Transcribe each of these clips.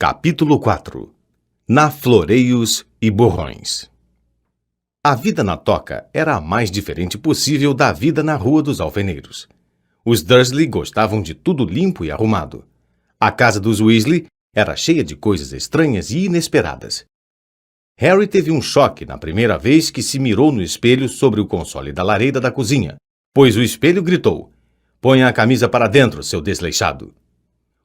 Capítulo 4 Na Floreios e Borrões. A vida na toca era a mais diferente possível da vida na Rua dos Alfeneiros. Os Dursley gostavam de tudo limpo e arrumado. A casa dos Weasley era cheia de coisas estranhas e inesperadas. Harry teve um choque na primeira vez que se mirou no espelho sobre o console da lareira da cozinha, pois o espelho gritou: "Ponha a camisa para dentro, seu desleixado."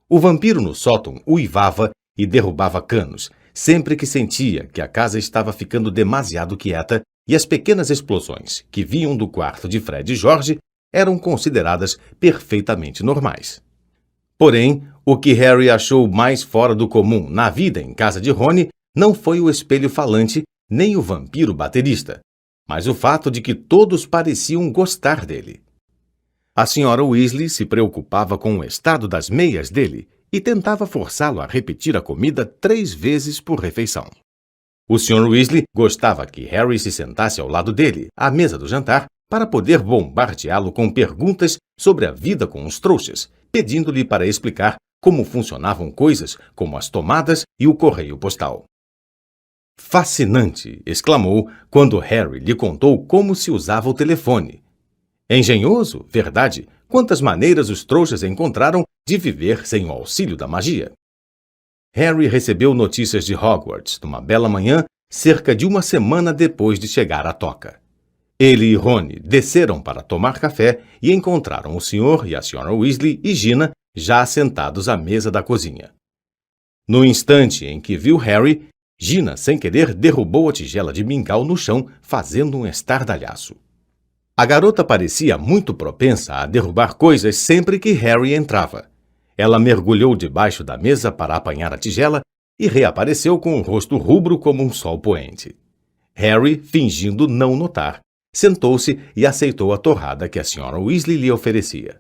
O vampiro no sótão uivava e derrubava canos, sempre que sentia que a casa estava ficando demasiado quieta e as pequenas explosões que vinham do quarto de Fred e George eram consideradas perfeitamente normais. Porém, o que Harry achou mais fora do comum na vida em casa de Rony não foi o espelho falante nem o vampiro baterista, mas o fato de que todos pareciam gostar dele. A senhora Weasley se preocupava com o estado das meias dele e tentava forçá-lo a repetir a comida 3 vezes por refeição. O Sr. Weasley gostava que Harry se sentasse ao lado dele, à mesa do jantar, para poder bombardeá-lo com perguntas sobre a vida com os trouxas, pedindo-lhe para explicar como funcionavam coisas como as tomadas e o correio postal. "Fascinante!" exclamou quando Harry lhe contou como se usava o telefone. "Engenhoso, verdade? Quantas maneiras os trouxas encontraram de viver sem o auxílio da magia." Harry recebeu notícias de Hogwarts numa bela manhã, cerca de uma semana depois de chegar à toca. Ele e Rony desceram para tomar café e encontraram o Sr. e a Sra. Weasley e Gina já sentados à mesa da cozinha. No instante em que viu Harry, Gina, sem querer, derrubou a tigela de mingau no chão, fazendo um estardalhaço. A garota parecia muito propensa a derrubar coisas sempre que Harry entrava. Ela mergulhou debaixo da mesa para apanhar a tigela e reapareceu com o rosto rubro como um sol poente. Harry, fingindo não notar, sentou-se e aceitou a torrada que a Sra. Weasley lhe oferecia.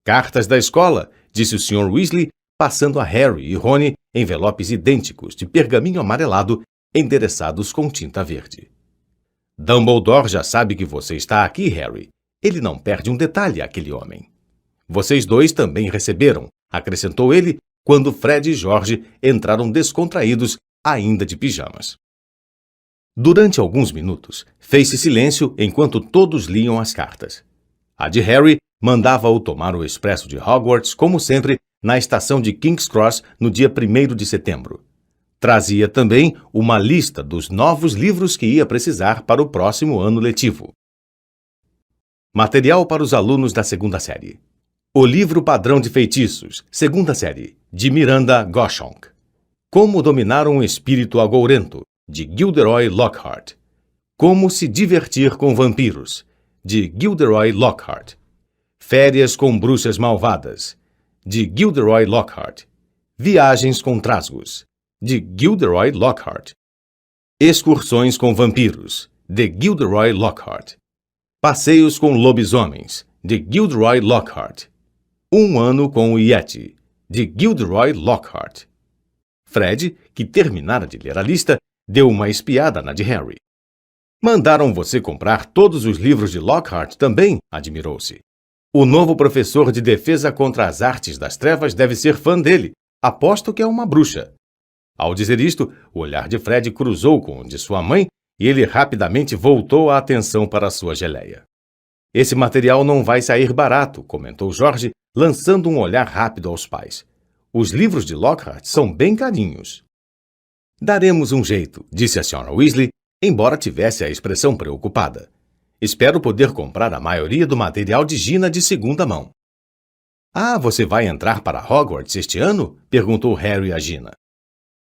"Cartas da escola", disse o Sr. Weasley, passando a Harry e Rony envelopes idênticos de pergaminho amarelado endereçados com tinta verde. "Dumbledore já sabe que você está aqui, Harry. Ele não perde um detalhe, aquele homem. Vocês dois também receberam", acrescentou ele, quando Fred e George entraram descontraídos, ainda de pijamas. Durante alguns minutos, fez-se silêncio enquanto todos liam as cartas. A de Harry mandava-o tomar o expresso de Hogwarts, como sempre, na estação de King's Cross no dia 1º de setembro. Trazia também uma lista dos novos livros que ia precisar para o próximo ano letivo. Material para os alunos da 2ª série. O livro Padrão de Feitiços, 2ª série, de Miranda Goshawk. Como dominar um espírito agourento, de Gilderoy Lockhart. Como se divertir com vampiros, de Gilderoy Lockhart. Férias com bruxas malvadas, de Gilderoy Lockhart. Viagens com trasgos, de Gilderoy Lockhart. Excursões com vampiros, de Gilderoy Lockhart. Passeios com lobisomens, de Gilderoy Lockhart. Um ano com o Yeti, de Gilderoy Lockhart. Fred, que terminara de ler a lista, deu uma espiada na de Harry. "Mandaram você comprar todos os livros de Lockhart também?" admirou-se. "O novo professor de defesa contra as artes das trevas deve ser fã dele. Aposto que é uma bruxa." Ao dizer isto, o olhar de Fred cruzou com o de sua mãe e ele rapidamente voltou a atenção para sua geleia. "Esse material não vai sair barato", comentou George, lançando um olhar rápido aos pais. "Os livros de Lockhart são bem carinhos." "Daremos um jeito", disse a Sra. Weasley, embora tivesse a expressão preocupada. "Espero poder comprar a maioria do material de Gina de segunda mão." "Ah, você vai entrar para Hogwarts este ano?" perguntou Harry a Gina.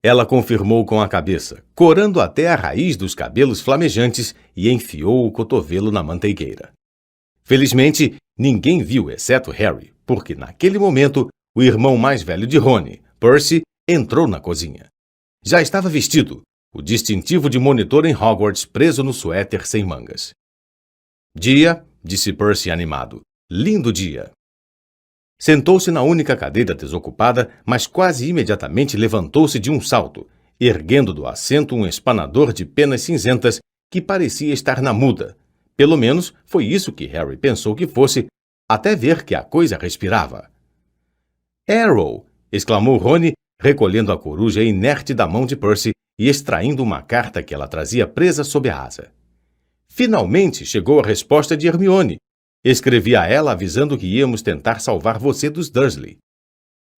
Ela confirmou com a cabeça, corando até a raiz dos cabelos flamejantes e enfiou o cotovelo na manteigueira. Felizmente, ninguém viu exceto Harry, porque naquele momento o irmão mais velho de Rony, Percy, entrou na cozinha. Já estava vestido, o distintivo de monitor em Hogwarts preso no suéter sem mangas. "Dia", disse Percy animado. "Lindo dia." Sentou-se na única cadeira desocupada, mas quase imediatamente levantou-se de um salto, erguendo do assento um espanador de penas cinzentas que parecia estar na muda. Pelo menos foi isso que Harry pensou que fosse, até ver que a coisa respirava. "Arrow!" exclamou Rony, recolhendo a coruja inerte da mão de Percy e extraindo uma carta que ela trazia presa sob a asa. Finalmente chegou a resposta de Hermione. Escrevi a ela avisando que íamos tentar salvar você dos Dursley.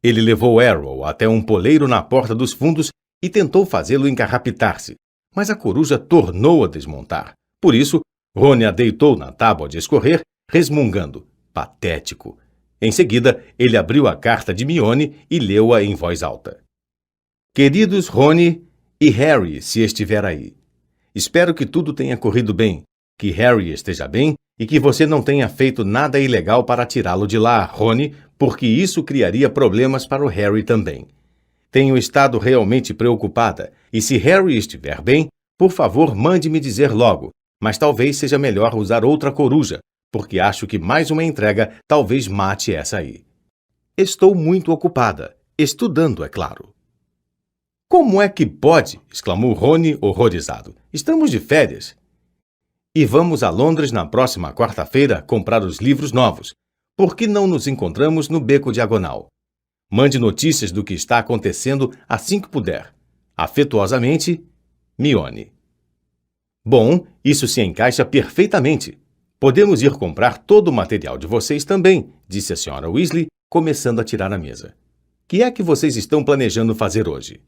Ele levou Arrow até um poleiro na porta dos fundos e tentou fazê-lo encarrapitar-se, mas a coruja tornou a desmontar. Por isso, Rony a deitou na tábua de escorrer, resmungando. Patético. Em seguida, ele abriu a carta de Hermione e leu-a em voz alta. Queridos Rony e Harry, se estiver aí. Espero que tudo tenha corrido bem, que Harry esteja bem e que você não tenha feito nada ilegal para tirá-lo de lá, Rony, porque isso criaria problemas para o Harry também. Tenho estado realmente preocupada, e se Harry estiver bem, por favor, mande-me dizer logo, mas talvez seja melhor usar outra coruja, porque acho que mais uma entrega talvez mate essa aí. Estou muito ocupada, estudando, é claro. Como é que pode? Exclamou Rony horrorizado. Estamos de férias. E vamos a Londres na próxima quarta-feira comprar os livros novos. Por que não nos encontramos no Beco Diagonal? Mande notícias do que está acontecendo assim que puder. Afetuosamente, Hermione. Bom, isso se encaixa perfeitamente. Podemos ir comprar todo o material de vocês também, disse a Sra. Weasley, começando a tirar a mesa. Que é que vocês estão planejando fazer hoje?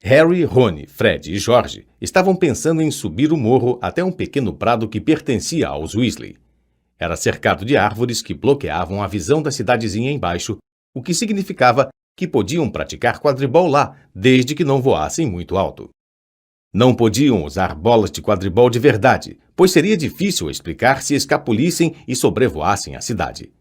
Harry, Rony, Fred e George estavam pensando em subir o morro até um pequeno prado que pertencia aos Weasley. Era cercado de árvores que bloqueavam a visão da cidadezinha embaixo, o que significava que podiam praticar quadribol lá, desde que não voassem muito alto. Não podiam usar bolas de quadribol de verdade, pois seria difícil explicar se escapulissem e sobrevoassem a cidade.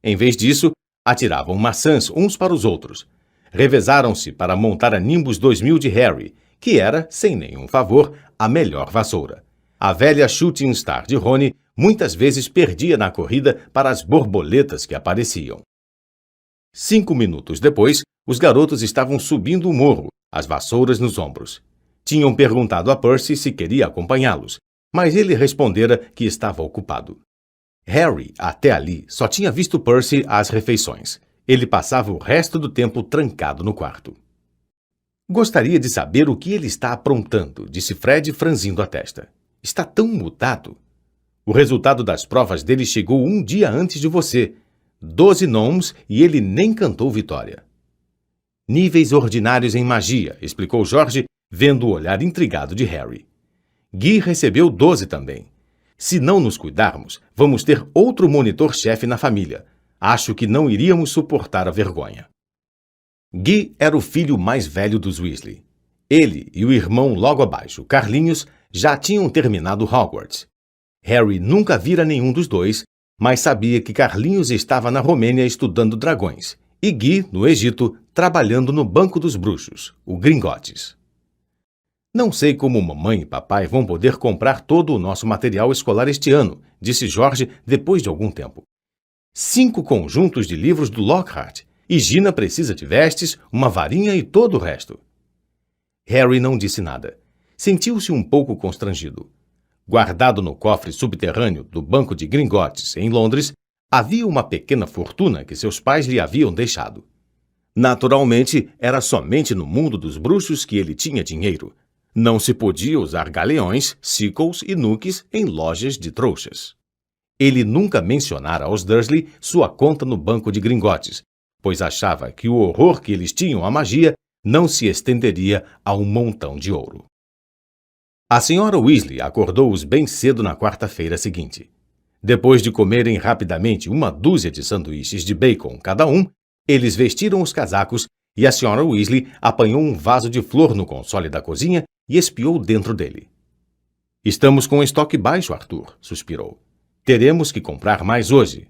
Em vez disso, atiravam maçãs uns para os outros. Revezaram-se para montar a Nimbus 2000 de Harry, que era, sem nenhum favor, a melhor vassoura. A velha Shooting Star de Rony muitas vezes perdia na corrida para as borboletas que apareciam. 5 minutos depois, os garotos estavam subindo o morro, as vassouras nos ombros. Tinham perguntado a Percy se queria acompanhá-los, mas ele respondera que estava ocupado. Harry, até ali, só tinha visto Percy às refeições. Ele passava o resto do tempo trancado no quarto. Gostaria de saber o que ele está aprontando, disse Fred, franzindo a testa. Está tão mudado. O resultado das provas dele chegou um dia antes de você. 12 gnomes e ele nem cantou vitória. Níveis ordinários em magia, explicou George, vendo o olhar intrigado de Harry. Guy recebeu 12 também. Se não nos cuidarmos, vamos ter outro monitor-chefe na família. Acho que não iríamos suportar a vergonha. Guy era o filho mais velho dos Weasley. Ele e o irmão logo abaixo, Carlinhos, já tinham terminado Hogwarts. Harry nunca vira nenhum dos dois, mas sabia que Carlinhos estava na Romênia estudando dragões, e Guy, no Egito, trabalhando no Banco dos Bruxos, o Gringotts. Não sei como mamãe e papai vão poder comprar todo o nosso material escolar este ano, disse George depois de algum tempo. 5 conjuntos de livros do Lockhart, e Gina precisa de vestes, uma varinha e todo o resto. Harry não disse nada. Sentiu-se um pouco constrangido. Guardado no cofre subterrâneo do Banco de Gringotts, em Londres, havia uma pequena fortuna que seus pais lhe haviam deixado. Naturalmente, era somente no mundo dos bruxos que ele tinha dinheiro. Não se podia usar galeões, sickles e nooks em lojas de trouxas. Ele nunca mencionara aos Dursley sua conta no Banco de Gringotts, pois achava que o horror que eles tinham à magia não se estenderia a um montão de ouro. A Sra. Weasley acordou-os bem cedo na quarta-feira seguinte. Depois de comerem rapidamente uma dúzia de sanduíches de bacon cada um, eles vestiram os casacos e a Sra. Weasley apanhou um vaso de flor no console da cozinha e espiou dentro dele. Estamos com estoque baixo, Arthur, suspirou. Teremos que comprar mais hoje.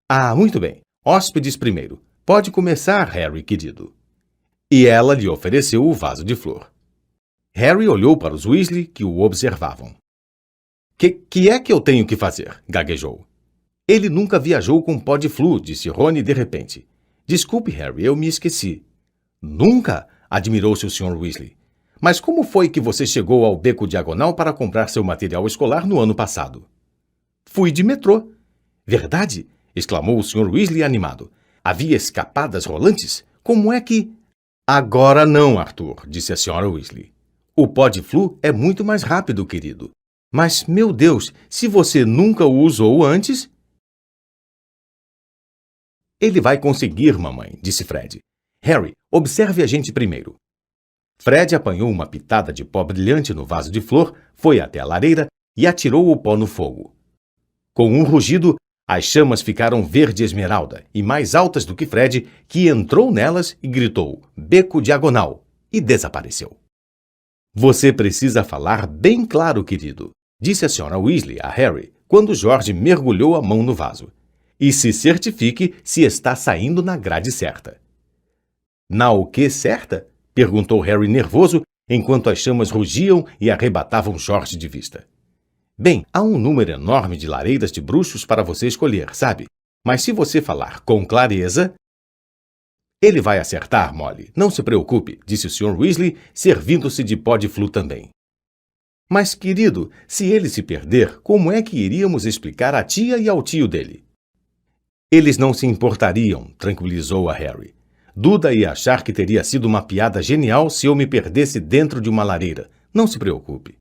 Ah, muito bem. Hóspedes primeiro. Pode começar, Harry, querido. E ela lhe ofereceu o vaso de flor. Harry olhou para os Weasley, que o observavam. Que é que eu tenho que fazer? Gaguejou. Ele nunca viajou com pó de flu, disse Rony de repente. Desculpe, Harry, eu me esqueci. Nunca? Admirou-se o Sr. Weasley. Mas como foi que você chegou ao Beco Diagonal para comprar seu material escolar no ano passado? Fui de metrô. Verdade? Exclamou o Sr. Weasley animado. Havia escapadas rolantes? Como é que... Agora não, Arthur, disse a Sra. Weasley. O pó de Flu é muito mais rápido, querido. Mas, meu Deus, se você nunca o usou antes... Ele vai conseguir, mamãe, disse Fred. Harry, observe a gente primeiro. Fred apanhou uma pitada de pó brilhante no vaso de flor, foi até a lareira e atirou o pó no fogo. Com um rugido, as chamas ficaram verde esmeralda e mais altas do que Fred, que entrou nelas e gritou "Beco diagonal" e desapareceu. Você precisa falar bem claro, querido, disse a Sra. Weasley a Harry quando George mergulhou a mão no vaso. E se certifique se está saindo na grade certa. Na o que certa? Perguntou Harry nervoso, enquanto as chamas rugiam e arrebatavam George de vista. Bem, há um número enorme de lareiras de bruxos para você escolher, sabe? Mas se você falar com clareza... Ele vai acertar, Molly. Não se preocupe, disse o Sr. Weasley, servindo-se de pó de Flu também. Mas, querido, se ele se perder, como é que iríamos explicar à tia e ao tio dele? Eles não se importariam, tranquilizou a Harry. Duda ia achar que teria sido uma piada genial se eu me perdesse dentro de uma lareira. Não se preocupe.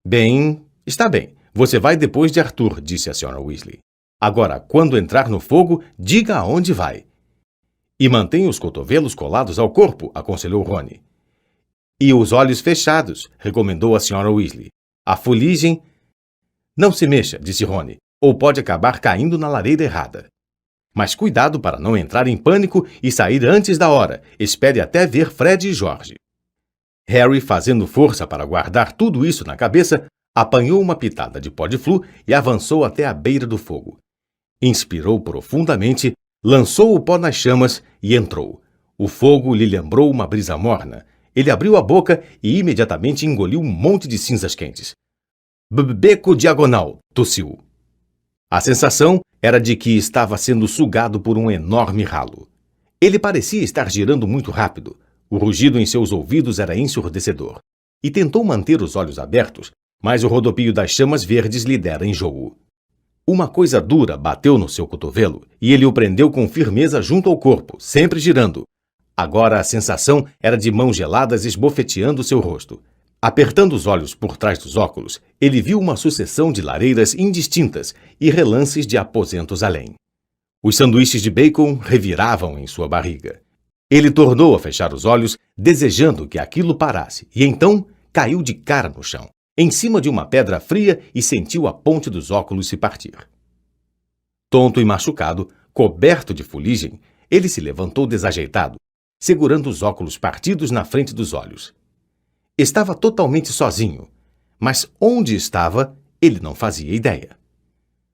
Bem, está bem. Você vai depois de Arthur, disse a Sra. Weasley. Agora, quando entrar no fogo, diga aonde vai. E mantenha os cotovelos colados ao corpo, aconselhou Rony. E os olhos fechados, recomendou a Sra. Weasley. A fuligem... Não se mexa, disse Rony, ou pode acabar caindo na lareira errada. Mas cuidado para não entrar em pânico e sair antes da hora. Espere até ver Fred e George. Harry, fazendo força para guardar tudo isso na cabeça, apanhou uma pitada de pó de Flu e avançou até a beira do fogo. Inspirou profundamente, lançou o pó nas chamas e entrou. O fogo lhe lembrou uma brisa morna. Ele abriu a boca e imediatamente engoliu um monte de cinzas quentes. Beco diagonal, tossiu. A sensação era de que estava sendo sugado por um enorme ralo. Ele parecia estar girando muito rápido. O rugido em seus ouvidos era ensurdecedor. E tentou manter os olhos abertos, mas o rodopio das chamas verdes lhe dera enjoo. Uma coisa dura bateu no seu cotovelo e ele o prendeu com firmeza junto ao corpo, sempre girando. Agora a sensação era de mãos geladas esbofeteando seu rosto. Apertando os olhos por trás dos óculos, ele viu uma sucessão de lareiras indistintas e relances de aposentos além. Os sanduíches de bacon reviravam em sua barriga. Ele tornou a fechar os olhos, desejando que aquilo parasse, e então caiu de cara no chão, em cima de uma pedra fria e sentiu a ponte dos óculos se partir. Tonto e machucado, coberto de fuligem, ele se levantou desajeitado, segurando os óculos partidos na frente dos olhos. Estava totalmente sozinho, mas onde estava, ele não fazia ideia.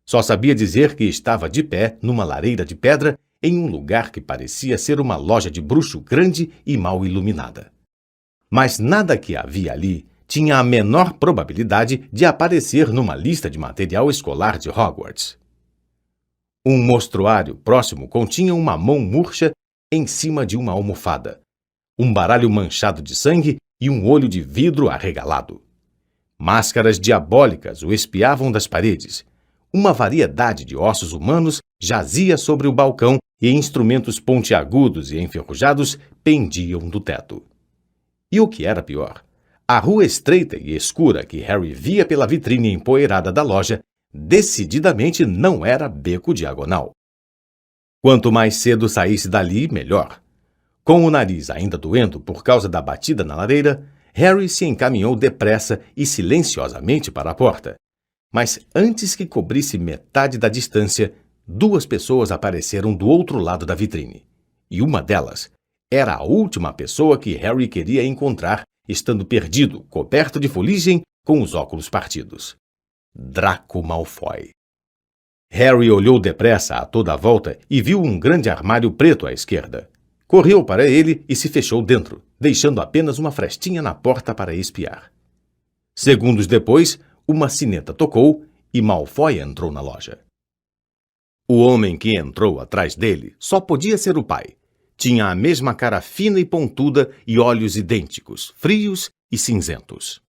Só sabia dizer que estava de pé numa lareira de pedra em um lugar que parecia ser uma loja de bruxo grande e mal iluminada. Mas nada que havia ali tinha a menor probabilidade de aparecer numa lista de material escolar de Hogwarts. Um mostruário próximo continha uma mão murcha em cima de uma almofada, um baralho manchado de sangue e um olho de vidro arregalado. Máscaras diabólicas o espiavam das paredes. Uma variedade de ossos humanos jazia sobre o balcão e instrumentos pontiagudos e enferrujados pendiam do teto. E o que era pior, a rua estreita e escura que Harry via pela vitrine empoeirada da loja decididamente não era beco diagonal. Quanto mais cedo saísse dali, melhor. Com o nariz ainda doendo por causa da batida na lareira, Harry se encaminhou depressa e silenciosamente para a porta. Mas antes que cobrisse metade da distância, duas pessoas apareceram do outro lado da vitrine. E uma delas era a última pessoa que Harry queria encontrar, estando perdido, coberto de fuligem, com os óculos partidos. Draco Malfoy. Harry olhou depressa a toda a volta e viu um grande armário preto à esquerda. Correu para ele e se fechou dentro, deixando apenas uma frestinha na porta para espiar. Segundos depois, uma sineta tocou e Malfoy entrou na loja. O homem que entrou atrás dele só podia ser o pai. Tinha a mesma cara fina e pontuda e olhos idênticos, frios e cinzentos.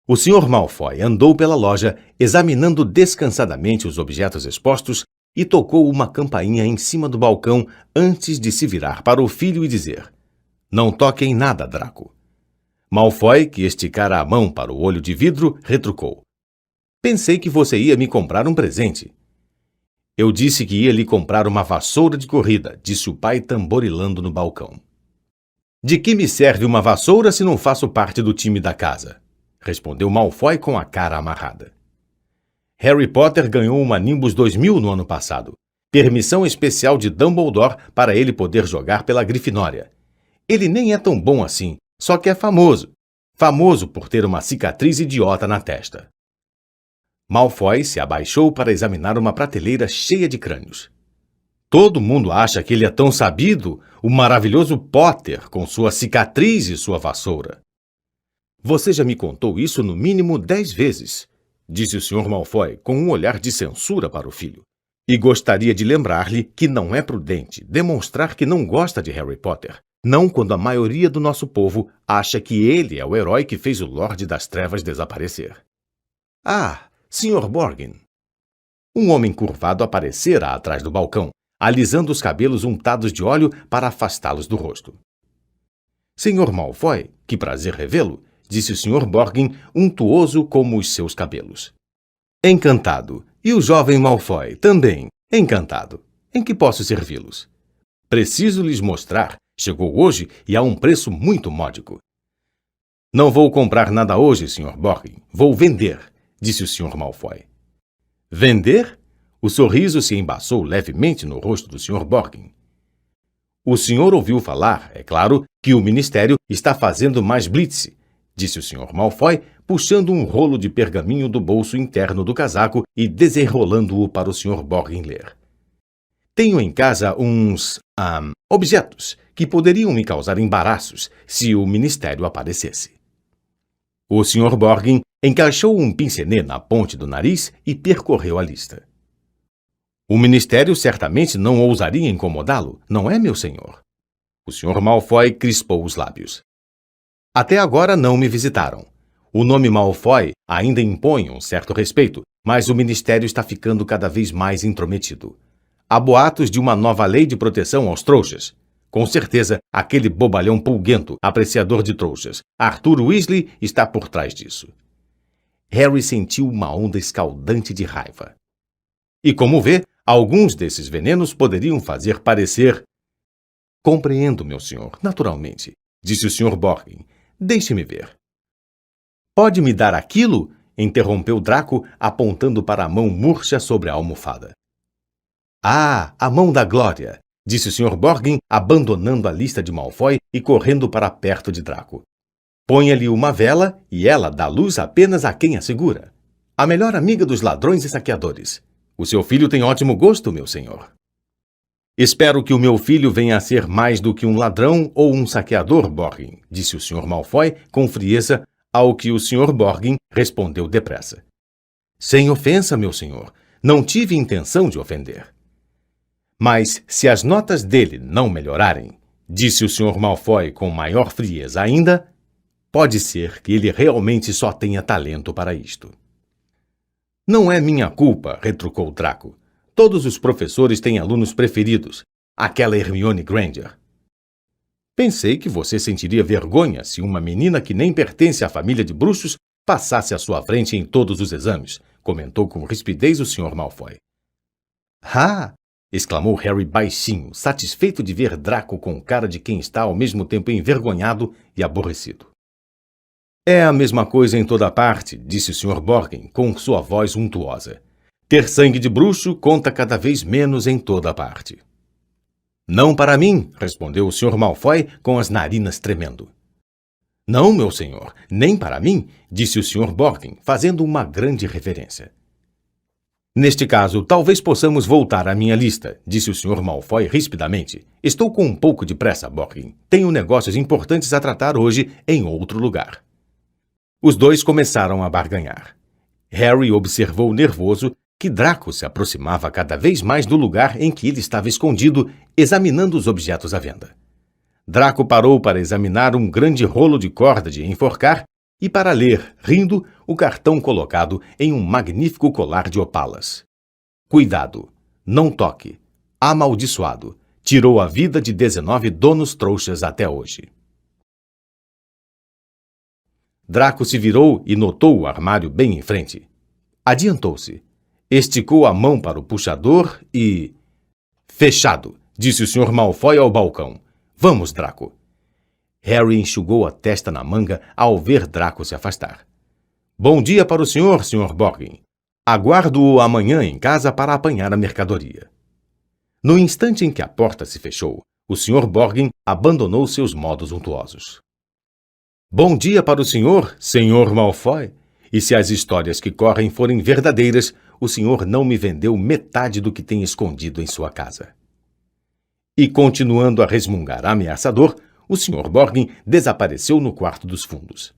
O Sr. Malfoy andou pela loja, examinando descansadamente os objetos expostos e tocou uma campainha em cima do balcão antes de se virar para o filho e dizer: Não toque em nada, Draco. Malfoy, que esticara a mão para o olho de vidro, retrucou. Pensei que você ia me comprar um presente. Eu disse que ia lhe comprar uma vassoura de corrida, disse o pai tamborilando no balcão. De que me serve uma vassoura se não faço parte do time da casa? Respondeu Malfoy com a cara amarrada. Harry Potter ganhou uma Nimbus 2000 no ano passado. Permissão especial de Dumbledore para ele poder jogar pela Grifinória. Ele nem é tão bom assim, só que é famoso. Famoso por ter uma cicatriz idiota na testa. Malfoy se abaixou para examinar uma prateleira cheia de crânios. Todo mundo acha que ele é tão sabido, o maravilhoso Potter, com sua cicatriz e sua vassoura. Você já me contou isso no mínimo 10 vezes, disse o Sr. Malfoy com um olhar de censura para o filho. E gostaria de lembrar-lhe que não é prudente demonstrar que não gosta de Harry Potter, não quando a maioria do nosso povo acha que ele é o herói que fez o Lorde das Trevas desaparecer. Ah, Sr. Borgin. Um homem curvado aparecera atrás do balcão, alisando os cabelos untados de óleo para afastá-los do rosto. Sr. Malfoy, que prazer revê-lo, disse o Sr. Borgin, untuoso como os seus cabelos. Encantado. E o jovem Malfoy também. Encantado. Em que posso servi-los? Preciso lhes mostrar. Chegou hoje e a um preço muito módico. Não vou comprar nada hoje, Sr. Borgin. Vou vender, disse o Sr. Malfoy. Vender? O sorriso se embaçou levemente no rosto do Sr. Borgin. O senhor ouviu falar, é claro, que o Ministério está fazendo mais blitz, disse o Sr. Malfoy, puxando um rolo de pergaminho do bolso interno do casaco e desenrolando-o para o Sr. Borgin ler. Tenho em casa uns, objetos que poderiam me causar embaraços se o Ministério aparecesse. O Sr. Borgin encaixou um pincenê na ponte do nariz e percorreu a lista. O Ministério certamente não ousaria incomodá-lo, não é, meu senhor? O Sr. Malfoy crispou os lábios. Até agora não me visitaram. O nome Malfoy ainda impõe um certo respeito, mas o Ministério está ficando cada vez mais intrometido. Há boatos de uma nova lei de proteção aos trouxas. Com certeza, aquele bobalhão pulguento, apreciador de trouxas, Arthur Weasley, está por trás disso. Harry sentiu uma onda escaldante de raiva. E como vê, alguns desses venenos poderiam fazer parecer... Compreendo, meu senhor, naturalmente, disse o Sr. Borgin. Deixe-me ver. Pode me dar aquilo? Interrompeu Draco, apontando para a mão murcha sobre a almofada. Ah, a mão da glória, disse o Sr. Borgin, abandonando a lista de Malfoy e correndo para perto de Draco. Ponha-lhe uma vela e ela dá luz apenas a quem a segura. A melhor amiga dos ladrões e saqueadores. O seu filho tem ótimo gosto, meu senhor. Espero que o meu filho venha a ser mais do que um ladrão ou um saqueador, Borgin, disse o Sr. Malfoy com frieza, ao que o Sr. Borgin respondeu depressa. Sem ofensa, meu senhor. Não tive intenção de ofender. Mas, se as notas dele não melhorarem, disse o Sr. Malfoy com maior frieza ainda, pode ser que ele realmente só tenha talento para isto. Não é minha culpa, retrucou Draco. Todos os professores têm alunos preferidos. Aquela Hermione Granger. Pensei que você sentiria vergonha se uma menina que nem pertence à família de bruxos passasse à sua frente em todos os exames, comentou com rispidez o Sr. Malfoy. Ah! Exclamou Harry baixinho, satisfeito de ver Draco com cara de quem está ao mesmo tempo envergonhado e aborrecido. É a mesma coisa em toda parte, disse o Sr. Borgin com sua voz untuosa. Ter sangue de bruxo conta cada vez menos em toda parte. Não para mim, respondeu o Sr. Malfoy com as narinas tremendo. Não, meu senhor, nem para mim, disse o Sr. Borgin, fazendo uma grande reverência. Neste caso, talvez possamos voltar à minha lista, disse o Sr. Malfoy rispidamente. Estou com um pouco de pressa, Borgin. Tenho negócios importantes a tratar hoje em outro lugar. Os dois começaram a barganhar. Harry observou nervoso que Draco se aproximava cada vez mais do lugar em que ele estava escondido, examinando os objetos à venda. Draco parou para examinar um grande rolo de corda de enforcar e para ler, rindo, o cartão colocado em um magnífico colar de opalas. Cuidado, não toque, amaldiçoado, tirou a vida de 19 donos trouxas até hoje. Draco se virou e notou o armário bem em frente. Adiantou-se, esticou a mão para o puxador e... Fechado, disse o Sr. Malfoy ao balcão. Vamos, Draco. Harry enxugou a testa na manga ao ver Draco se afastar. Bom dia para o senhor, Sr. Borgin. Aguardo-o amanhã em casa para apanhar a mercadoria. No instante em que a porta se fechou, o Sr. Borgin abandonou seus modos untuosos. Bom dia para o senhor, Sr. Malfoy. E se as histórias que correm forem verdadeiras, o senhor não me vendeu metade do que tem escondido em sua casa. E continuando a resmungar ameaçador, o Sr. Borgin desapareceu no quarto dos fundos.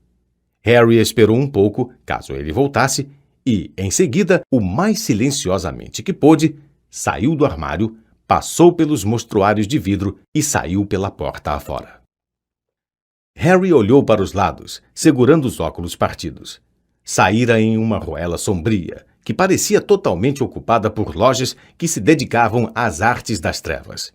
Harry esperou um pouco, caso ele voltasse, e, em seguida, o mais silenciosamente que pôde, saiu do armário, passou pelos mostruários de vidro e saiu pela porta afora. Harry olhou para os lados, segurando os óculos partidos. Saíra em uma ruela sombria, que parecia totalmente ocupada por lojas que se dedicavam às artes das trevas.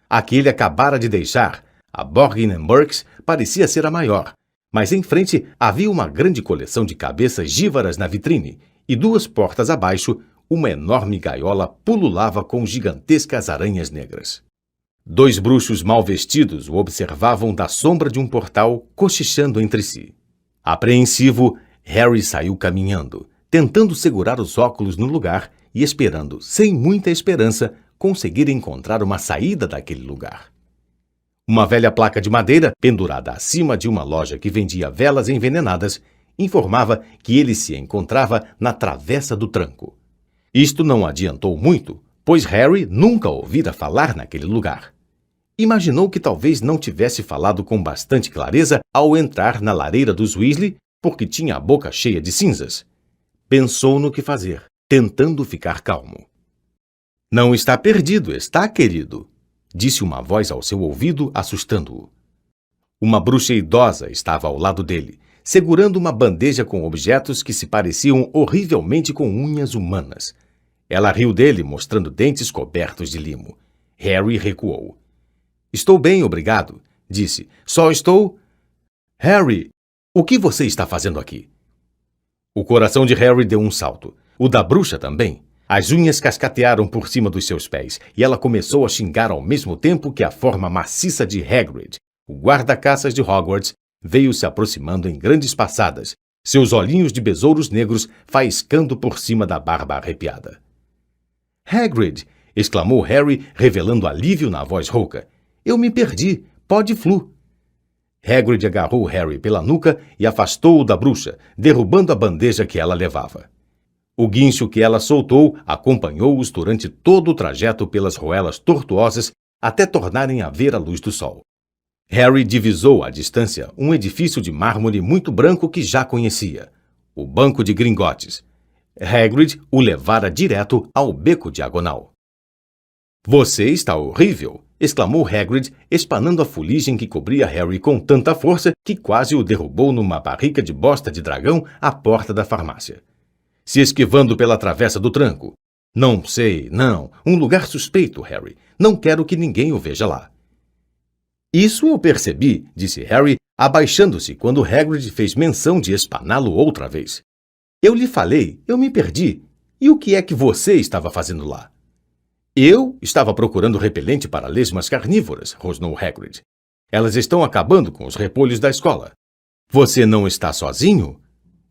A que ele acabara de deixar, a Borgin & Burkes, parecia ser a maior, mas em frente havia uma grande coleção de cabeças gívaras na vitrine, e 2 portas abaixo, uma enorme gaiola pululava com gigantescas aranhas negras. 2 bruxos mal vestidos o observavam da sombra de um portal, cochichando entre si. Apreensivo, Harry saiu caminhando, tentando segurar os óculos no lugar e esperando, sem muita esperança, conseguir encontrar uma saída daquele lugar. Uma velha placa de madeira, pendurada acima de uma loja que vendia velas envenenadas, informava que ele se encontrava na Travessa do Tranco. Isto não adiantou muito, pois Harry nunca ouvira falar naquele lugar. Imaginou que talvez não tivesse falado com bastante clareza ao entrar na lareira dos Weasley, porque tinha a boca cheia de cinzas. Pensou no que fazer, tentando ficar calmo. Não está perdido, está, querido? Disse uma voz ao seu ouvido, assustando-o. Uma bruxa idosa estava ao lado dele, segurando uma bandeja com objetos que se pareciam horrivelmente com unhas humanas. Ela riu dele, mostrando dentes cobertos de limo. Harry recuou. Estou bem, obrigado, disse. Só estou... Harry, o que você está fazendo aqui? O coração de Harry deu um salto. O da bruxa também. As unhas cascatearam por cima dos seus pés, e ela começou a xingar ao mesmo tempo que a forma maciça de Hagrid, o guarda-caças de Hogwarts, veio se aproximando em grandes passadas, seus olhinhos de besouros negros faiscando por cima da barba arrepiada. Hagrid! Exclamou Harry, revelando alívio na voz rouca. Eu me perdi. Pode Flu. Hagrid agarrou Harry pela nuca e afastou-o da bruxa, derrubando a bandeja que ela levava. O guincho que ela soltou acompanhou-os durante todo o trajeto pelas ruelas tortuosas até tornarem a ver a luz do sol. Harry divisou à distância um edifício de mármore muito branco que já conhecia, o Banco de Gringotts. Hagrid o levara direto ao beco diagonal. Você está horrível! Exclamou Hagrid, espanando a fuligem que cobria Harry com tanta força que quase o derrubou numa barrica de bosta de dragão à porta da farmácia. Se esquivando pela travessa do tranco. Não sei, não. Um lugar suspeito, Harry. Não quero que ninguém o veja lá. Isso eu percebi, disse Harry, abaixando-se quando Hagrid fez menção de espaná-lo outra vez. Eu lhe falei, eu me perdi. E o que é que você estava fazendo lá? Eu estava procurando repelente para lesmas carnívoras, rosnou Hagrid. Elas estão acabando com os repolhos da escola. Você não está sozinho?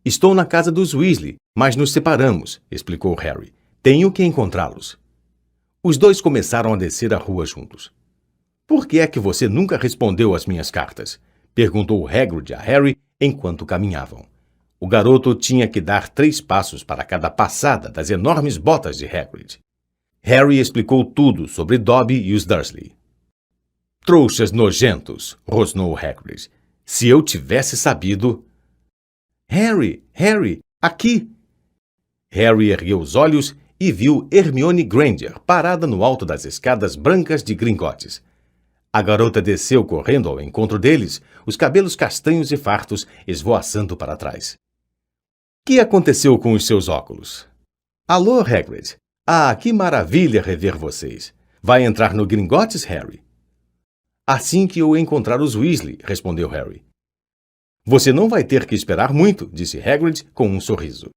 Estou na casa dos Weasley, mas nos separamos, explicou Harry. Tenho que encontrá-los. Os 2 começaram a descer a rua juntos. Por que é que você nunca respondeu às minhas cartas? Perguntou Hagrid a Harry enquanto caminhavam. O garoto tinha que dar 3 passos para cada passada das enormes botas de Hagrid. Harry explicou tudo sobre Dobby e os Dursley. Trouxas nojentos, rosnou Hagrid. Se eu tivesse sabido... Harry, aqui! Harry ergueu os olhos e viu Hermione Granger parada no alto das escadas brancas de Gringotts. A garota desceu correndo ao encontro deles, os cabelos castanhos e fartos esvoaçando para trás. Que aconteceu com os seus óculos? Alô, Hagrid. Ah, que maravilha rever vocês. Vai entrar no Gringotts, Harry? Assim que eu encontrar os Weasley, respondeu Harry. Você não vai ter que esperar muito, disse Hagrid com um sorriso.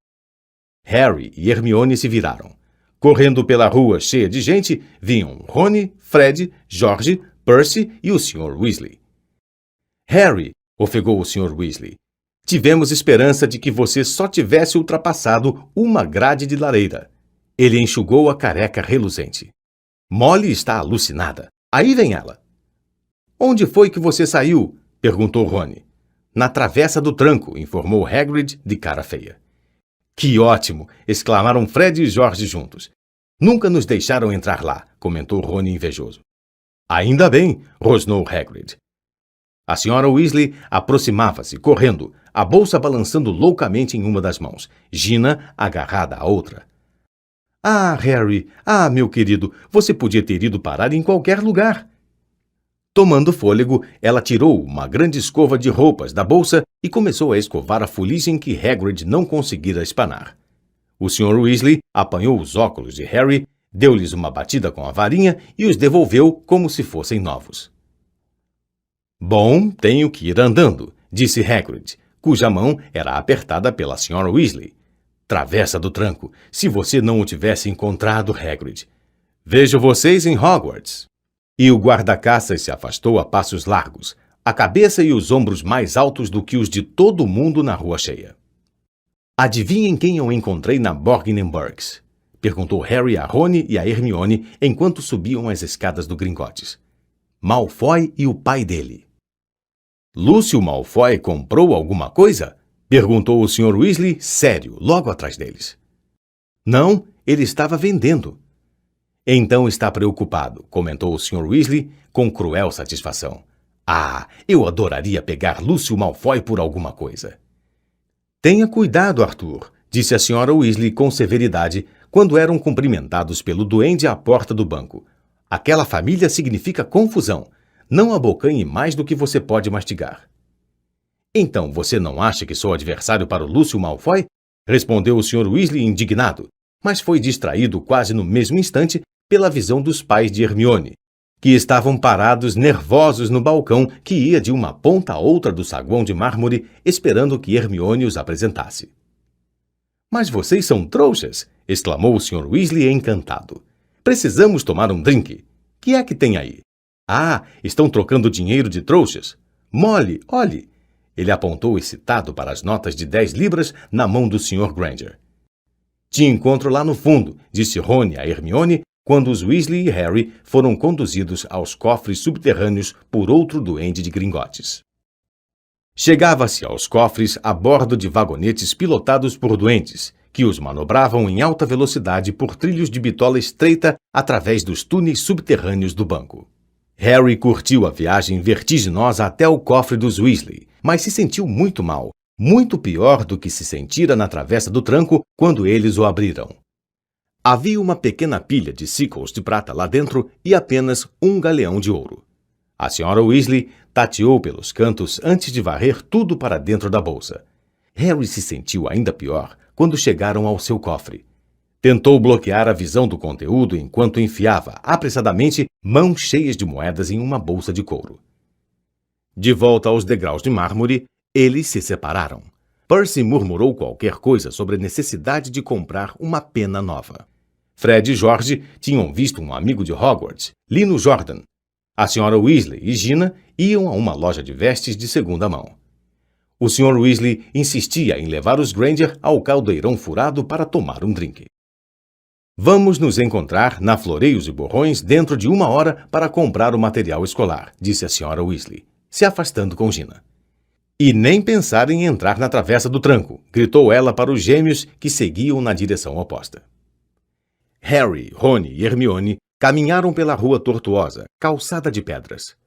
Harry e Hermione se viraram. Correndo pela rua cheia de gente, vinham Rony, Fred, George, Percy e o Sr. Weasley. Harry, ofegou o Sr. Weasley, tivemos esperança de que você só tivesse ultrapassado uma grade de lareira. Ele enxugou a careca reluzente. Molly está alucinada. Aí vem ela. Onde foi que você saiu? Perguntou Rony. Na travessa do tranco, informou Hagrid de cara feia. Que ótimo! Exclamaram Fred e George juntos. Nunca nos deixaram entrar lá, comentou Rony invejoso. Ainda bem, rosnou Hagrid. A Sra. Weasley aproximava-se, correndo, a bolsa balançando loucamente em uma das mãos, Gina agarrada à outra. Ah, Harry, meu querido, você podia ter ido parar em qualquer lugar. Tomando fôlego, ela tirou uma grande escova de roupas da bolsa e começou a escovar a fuligem que Hagrid não conseguira espanar. O Sr. Weasley apanhou os óculos de Harry, deu-lhes uma batida com a varinha e os devolveu como se fossem novos. Bom, tenho que ir andando, disse Hagrid, cuja mão era apertada pela Sra. Weasley. Travessa do tranco, se você não o tivesse encontrado, Hagrid. Vejo vocês em Hogwarts. E o guarda-caças se afastou a passos largos, a cabeça e os ombros mais altos do que os de todo mundo na rua cheia. Adivinhem quem eu encontrei na Borgin Burkes? Perguntou Harry a Rony e a Hermione enquanto subiam as escadas do Gringotts. Malfoy e o pai dele. Lúcio Malfoy comprou alguma coisa? Perguntou o Sr. Weasley, sério, logo atrás deles. Não, ele estava vendendo. Então está preocupado, comentou o Sr. Weasley com cruel satisfação. Ah, eu adoraria pegar Lúcio Malfoy por alguma coisa. Tenha cuidado, Arthur, disse a Sra. Weasley com severidade quando eram cumprimentados pelo duende à porta do banco. Aquela família significa confusão. Não abocanhe mais do que você pode mastigar. Então você não acha que sou adversário para o Lúcio Malfoy? Respondeu o Sr. Weasley indignado, mas foi distraído quase no mesmo instante pela visão dos pais de Hermione, que estavam parados nervosos no balcão que ia de uma ponta a outra do saguão de mármore, esperando que Hermione os apresentasse. Mas vocês são trouxas! Exclamou o Sr. Weasley encantado. Precisamos tomar um drink. Que é que tem aí? Ah, estão trocando dinheiro de trouxas? Molly, olhe! Ele apontou excitado para as notas de 10 libras na mão do Sr. Granger. Te encontro lá no fundo, disse Rony a Hermione, quando os Weasley e Harry foram conduzidos aos cofres subterrâneos por outro duende de Gringotts. Chegava-se aos cofres a bordo de vagonetes pilotados por duendes, que os manobravam em alta velocidade por trilhos de bitola estreita através dos túneis subterrâneos do banco. Harry curtiu a viagem vertiginosa até o cofre dos Weasley, mas se sentiu muito mal, muito pior do que se sentira na travessa do tranco quando eles o abriram. Havia uma pequena pilha de sickles de prata lá dentro e apenas um galeão de ouro. A Sra. Weasley tateou pelos cantos antes de varrer tudo para dentro da bolsa. Harry se sentiu ainda pior quando chegaram ao seu cofre. Tentou bloquear a visão do conteúdo enquanto enfiava, apressadamente, mãos cheias de moedas em uma bolsa de couro. De volta aos degraus de mármore, eles se separaram. Percy murmurou qualquer coisa sobre a necessidade de comprar uma pena nova. Fred e George tinham visto um amigo de Hogwarts, Lino Jordan. A Sra. Weasley e Gina iam a uma loja de vestes de segunda mão. O Sr. Weasley insistia em levar os Granger ao caldeirão furado para tomar um drink. Vamos nos encontrar na Floreios e Borrões dentro de 1 hora para comprar o material escolar, disse a Sra. Weasley, se afastando com Gina. E nem pensar em entrar na travessa do tranco, gritou ela para os gêmeos que seguiam na direção oposta. Harry, Rony e Hermione caminharam pela rua tortuosa, calçada de pedras.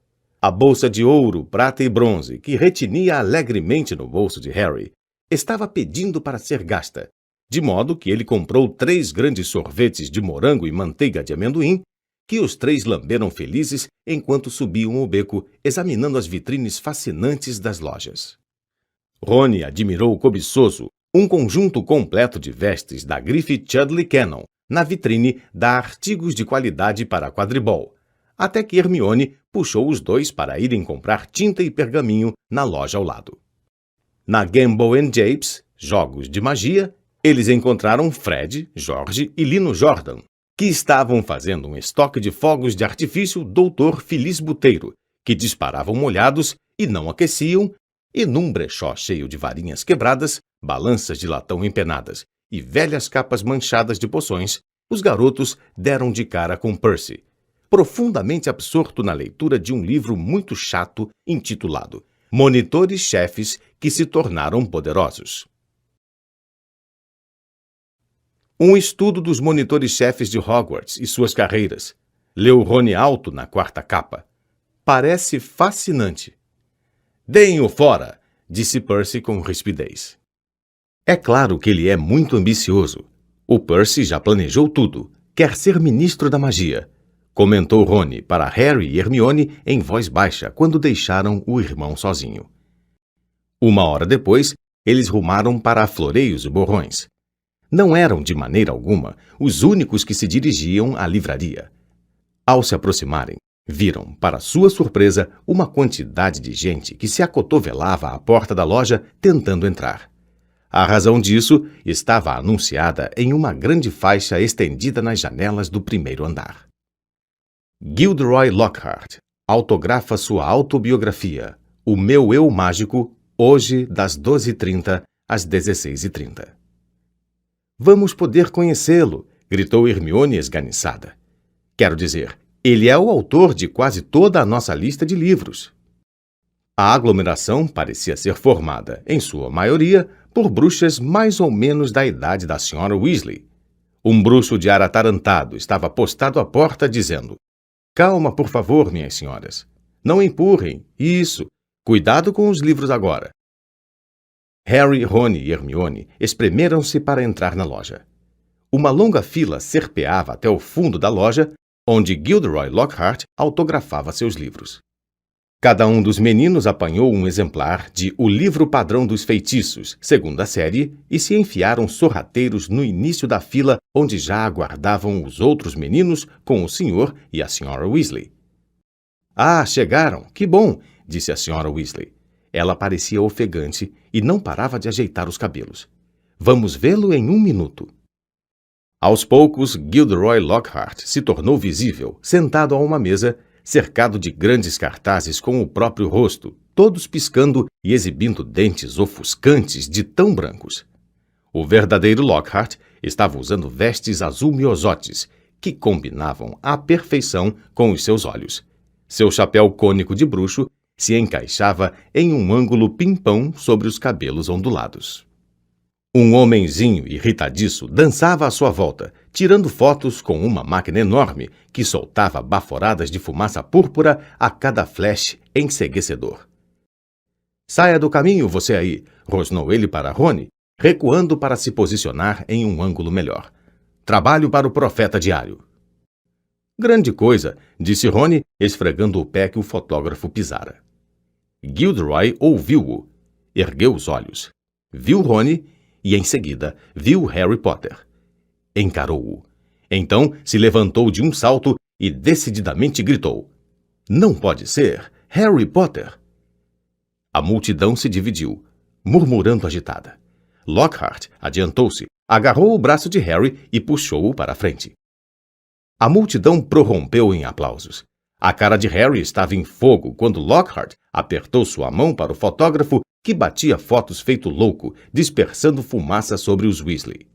A bolsa de ouro, prata e bronze, que retinia alegremente no bolso de Harry, estava pedindo para ser gasta, de modo que ele comprou 3 grandes sorvetes de morango e manteiga de amendoim, que os 3 lamberam felizes enquanto subiam o beco, examinando as vitrines fascinantes das lojas. Rony admirou cobiçoso um conjunto completo de vestes da grife Chudley Cannon na vitrine da Artigos de Qualidade para Quadribol, até que Hermione puxou os 2 para irem comprar tinta e pergaminho na loja ao lado. Na Gamble and Japes, Jogos de Magia, eles encontraram Fred, George e Lino Jordan, que estavam fazendo um estoque de fogos de artifício Dr. Feliz Buteiro, que disparavam molhados e não aqueciam, e num brechó cheio de varinhas quebradas, balanças de latão empenadas e velhas capas manchadas de poções, os garotos deram de cara com Percy, profundamente absorto na leitura de um livro muito chato intitulado Monitores-Chefes que se tornaram poderosos. Um estudo dos monitores-chefes de Hogwarts e suas carreiras. Leu Rony alto na quarta capa. Parece fascinante. Deem-o fora, disse Percy com rispidez. É claro que ele é muito ambicioso. O Percy já planejou tudo. Quer ser ministro da magia, comentou Rony para Harry e Hermione em voz baixa quando deixaram o irmão sozinho. Uma hora depois, eles rumaram para Floreios e Borrões. Não eram, de maneira alguma, os únicos que se dirigiam à livraria. Ao se aproximarem, viram, para sua surpresa, uma quantidade de gente que se acotovelava à porta da loja tentando entrar. A razão disso estava anunciada em uma grande faixa estendida nas janelas do primeiro andar. Gilderoy Lockhart autografa sua autobiografia, O Meu Eu Mágico, hoje das 12h30 às 16h30. Vamos poder conhecê-lo, gritou Hermione esganiçada. Quero dizer, ele é o autor de quase toda a nossa lista de livros. A aglomeração parecia ser formada, em sua maioria, por bruxas mais ou menos da idade da Sra. Weasley. Um bruxo de ar atarantado estava postado à porta dizendo: Calma, por favor, minhas senhoras. Não empurrem. Isso. Cuidado com os livros agora. Harry, Rony e Hermione espremeram-se para entrar na loja. Uma longa fila serpeava até o fundo da loja, onde Gilderoy Lockhart autografava seus livros. Cada um dos meninos apanhou um exemplar de O Livro Padrão dos Feitiços, segunda série, e se enfiaram sorrateiros no início da fila onde já aguardavam os outros meninos com o Sr. e a Sra. Weasley. Ah, chegaram! Que bom! Disse a Sra. Weasley. Ela parecia ofegante e não parava de ajeitar os cabelos. Vamos vê-lo em 1 minuto. Aos poucos, Gilderoy Lockhart se tornou visível, sentado a uma mesa, cercado de grandes cartazes com o próprio rosto, todos piscando e exibindo dentes ofuscantes de tão brancos. O verdadeiro Lockhart estava usando vestes azul miosotes, que combinavam à perfeição com os seus olhos. Seu chapéu cônico de bruxo se encaixava em um ângulo pimpão sobre os cabelos ondulados. Um homenzinho irritadiço dançava à sua volta, tirando fotos com uma máquina enorme que soltava baforadas de fumaça púrpura a cada flash enceguecedor. Saia do caminho, você aí, rosnou ele para Rony, recuando para se posicionar em um ângulo melhor. Trabalho para o profeta diário. Grande coisa, disse Rony, esfregando o pé que o fotógrafo pisara. Gilderoy ouviu-o, ergueu os olhos, viu Rony e, em seguida, viu Harry Potter. Encarou-o. Então se levantou de um salto e decididamente gritou: Não pode ser! Harry Potter! A multidão se dividiu, murmurando agitada. Lockhart adiantou-se, agarrou o braço de Harry e puxou-o para a frente. A multidão prorrompeu em aplausos. A cara de Harry estava em fogo quando Lockhart apertou sua mão para o fotógrafo que batia fotos feito louco, dispersando fumaça sobre os Weasley.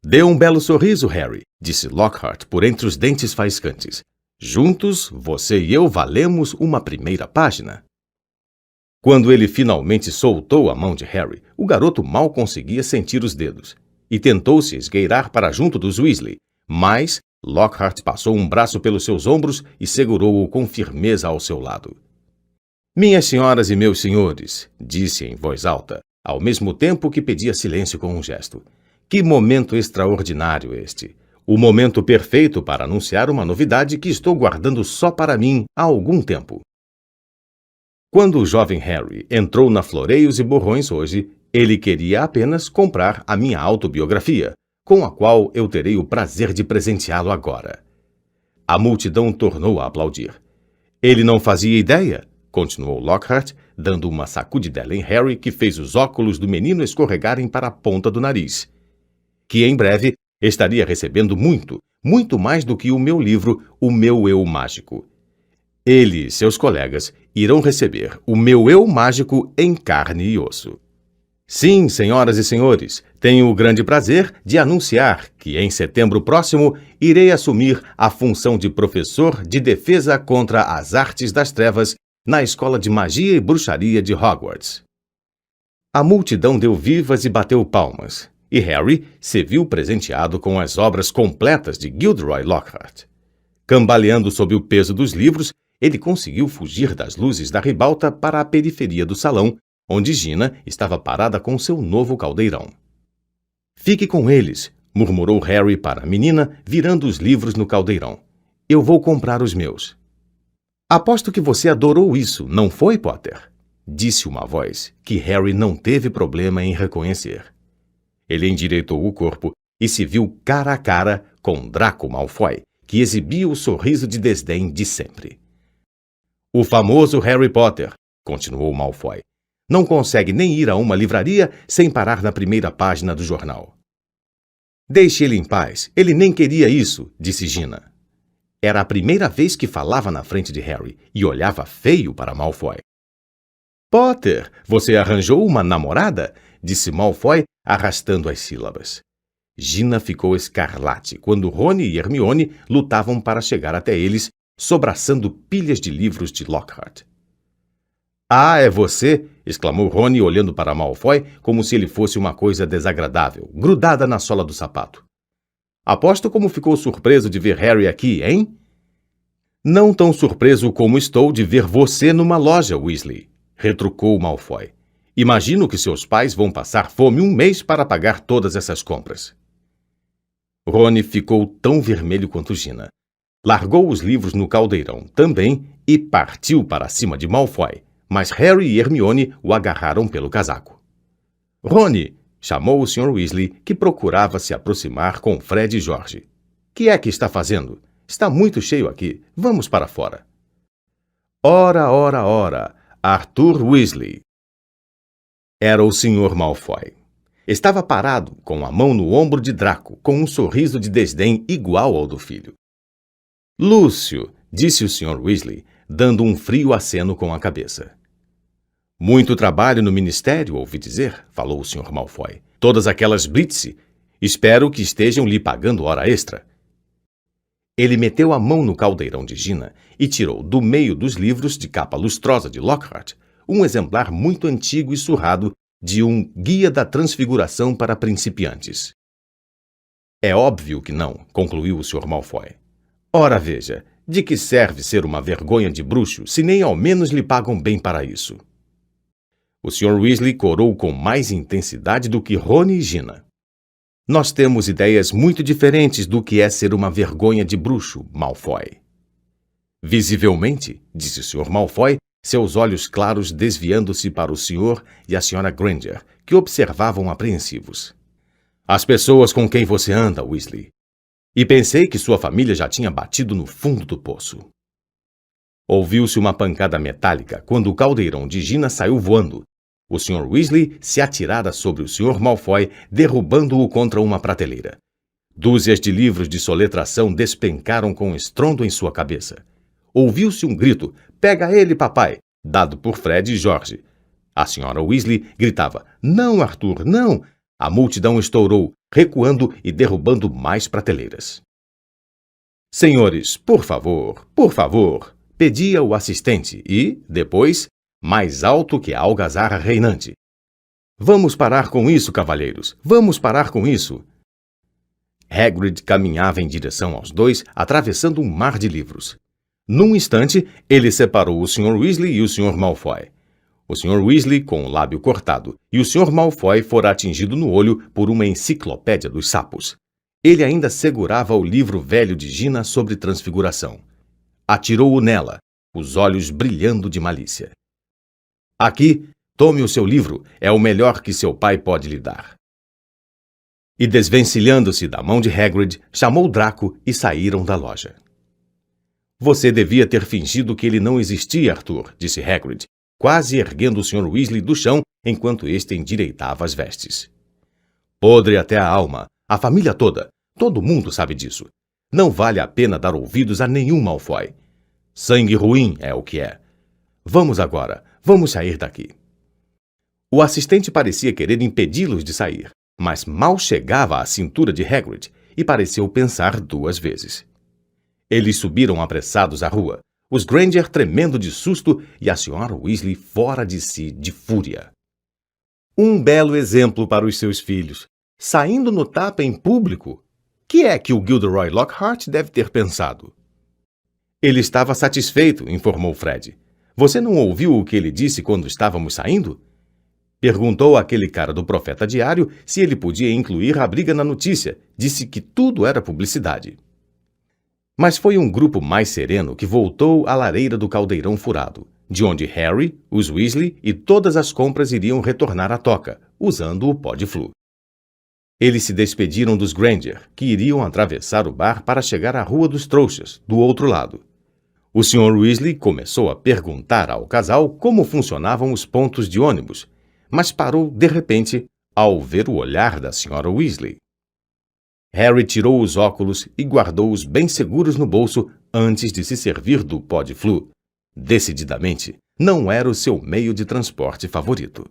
Dê um belo sorriso, Harry, disse Lockhart por entre os dentes faiscantes. Juntos, você e eu valemos uma primeira página. Quando ele finalmente soltou a mão de Harry, o garoto mal conseguia sentir os dedos e tentou se esgueirar para junto dos Weasley, mas Lockhart passou um braço pelos seus ombros e segurou-o com firmeza ao seu lado. Minhas senhoras e meus senhores, disse em voz alta, ao mesmo tempo que pedia silêncio com um gesto. Que momento extraordinário este! O momento perfeito para anunciar uma novidade que estou guardando só para mim há algum tempo. Quando o jovem Harry entrou na Floreios e Borrões hoje, ele queria apenas comprar a minha autobiografia, com a qual eu terei o prazer de presenteá-lo agora. A multidão tornou a aplaudir. Ele não fazia ideia, continuou Lockhart, dando uma sacudidela em Harry que fez os óculos do menino escorregarem para a ponta do nariz. Que em breve estaria recebendo muito mais do que o meu livro, O Meu Eu Mágico. Ele e seus colegas irão receber o meu eu mágico em carne e osso. Sim, senhoras e senhores, tenho o grande prazer de anunciar que em setembro próximo irei assumir a função de professor de defesa contra as artes das trevas na Escola de Magia e Bruxaria de Hogwarts. A multidão deu vivas e bateu palmas, e Harry se viu presenteado com as obras completas de Gilderoy Lockhart. Cambaleando sob o peso dos livros, ele conseguiu fugir das luzes da ribalta para a periferia do salão, onde Gina estava parada com seu novo caldeirão. Fique com eles, murmurou Harry para a menina, virando os livros no caldeirão. Eu vou comprar os meus. Aposto que você adorou isso, não foi, Potter? Disse uma voz que Harry não teve problema em reconhecer. Ele endireitou o corpo e se viu cara a cara com Draco Malfoy, que exibia o sorriso de desdém de sempre. O famoso Harry Potter, continuou Malfoy, não consegue nem ir a uma livraria sem parar na primeira página do jornal. Deixe ele em paz, ele nem queria isso, disse Gina. Era a primeira vez que falava na frente de Harry e olhava feio para Malfoy. Potter, você arranjou uma namorada? Disse Malfoy, arrastando as sílabas. Gina ficou escarlate quando Rony e Hermione lutavam para chegar até eles, sobraçando pilhas de livros de Lockhart. Ah, é você? Exclamou Rony, olhando para Malfoy como se ele fosse uma coisa desagradável, grudada na sola do sapato. Aposto como ficou surpreso de ver Harry aqui, hein? Não tão surpreso como estou de ver você numa loja, Weasley, retrucou Malfoy. Imagino que seus pais vão passar fome um mês para pagar todas essas compras. Rony ficou tão vermelho quanto Gina. Largou os livros no caldeirão também e partiu para cima de Malfoy, mas Harry e Hermione o agarraram pelo casaco. Rony, chamou o Sr. Weasley, que procurava se aproximar com Fred e George. Que é que está fazendo? Está muito cheio aqui. Vamos para fora. Ora, Arthur Weasley. Era o Sr. Malfoy. Estava parado, com a mão no ombro de Draco, com um sorriso de desdém igual ao do filho. Lúcio, disse o Sr. Weasley, dando um frio aceno com a cabeça. Muito trabalho no ministério, ouvi dizer, falou o Sr. Malfoy. Todas aquelas blitz. Espero que estejam lhe pagando hora extra. Ele meteu a mão no caldeirão de Gina e tirou do meio dos livros de capa lustrosa de Lockhart um exemplar muito antigo e surrado de um Guia da Transfiguração para Principiantes. É óbvio que não, concluiu o Sr. Malfoy. Ora veja, de que serve ser uma vergonha de bruxo se nem ao menos lhe pagam bem para isso? O Sr. Weasley corou com mais intensidade do que Rony e Gina. Nós temos ideias muito diferentes do que é ser uma vergonha de bruxo, Malfoy. Visivelmente, disse o Sr. Malfoy, seus olhos claros desviando-se para o Sr. e a Sra. Granger, que observavam apreensivos. As pessoas com quem você anda, Weasley. E pensei que sua família já tinha batido no fundo do poço. Ouviu-se uma pancada metálica quando o caldeirão de Gina saiu voando. O Sr. Weasley se atirara sobre o Sr. Malfoy, derrubando-o contra uma prateleira. Dúzias de livros de soletração despencaram com estrondo em sua cabeça. Ouviu-se um grito, pega ele, papai, dado por Fred e George. A Sra. Weasley gritava, não, Arthur, não! A multidão estourou, recuando e derrubando mais prateleiras. Senhores, por favor, pedia o assistente e, depois, mais alto que a algazarra reinante. Vamos parar com isso, cavalheiros, vamos parar com isso. Hagrid caminhava em direção aos dois, atravessando um mar de livros. Num instante, ele separou o Sr. Weasley e o Sr. Malfoy. O Sr. Weasley com o lábio cortado e o Sr. Malfoy fora atingido no olho por uma enciclopédia dos sapos. Ele ainda segurava o livro velho de Gina sobre transfiguração. Atirou-o nela, os olhos brilhando de malícia. Aqui, tome o seu livro, é o melhor que seu pai pode lhe dar. E desvencilhando-se da mão de Hagrid, chamou Draco e saíram da loja. Você devia ter fingido que ele não existia, Arthur, disse Hagrid, quase erguendo o Sr. Weasley do chão enquanto este endireitava as vestes. Podre até a alma, a família toda, todo mundo sabe disso. Não vale a pena dar ouvidos a nenhum Malfoy. Sangue ruim é o que é. Vamos agora, vamos sair daqui. O assistente parecia querer impedi-los de sair, mas mal chegava à cintura de Hagrid e pareceu pensar 2 vezes. Eles subiram apressados à rua, os Granger tremendo de susto e a Sra. Weasley fora de si de fúria. Um belo exemplo para os seus filhos. Saindo no tapa em público. Que é que o Gilderoy Lockhart deve ter pensado? Ele estava satisfeito, informou Fred. Você não ouviu o que ele disse quando estávamos saindo? Perguntou àquele cara do Profeta Diário se ele podia incluir a briga na notícia. Disse que tudo era publicidade. Mas foi um grupo mais sereno que voltou à lareira do Caldeirão Furado, de onde Harry, os Weasley e todas as compras iriam retornar à toca, usando o pó de Flu. Eles se despediram dos Granger, que iriam atravessar o bar para chegar à Rua dos Trouxas, do outro lado. O Sr. Weasley começou a perguntar ao casal como funcionavam os pontos de ônibus, mas parou de repente ao ver o olhar da Sra. Weasley. Harry tirou os óculos e guardou-os bem seguros no bolso antes de se servir do pó de Flu. Decididamente, não era o seu meio de transporte favorito.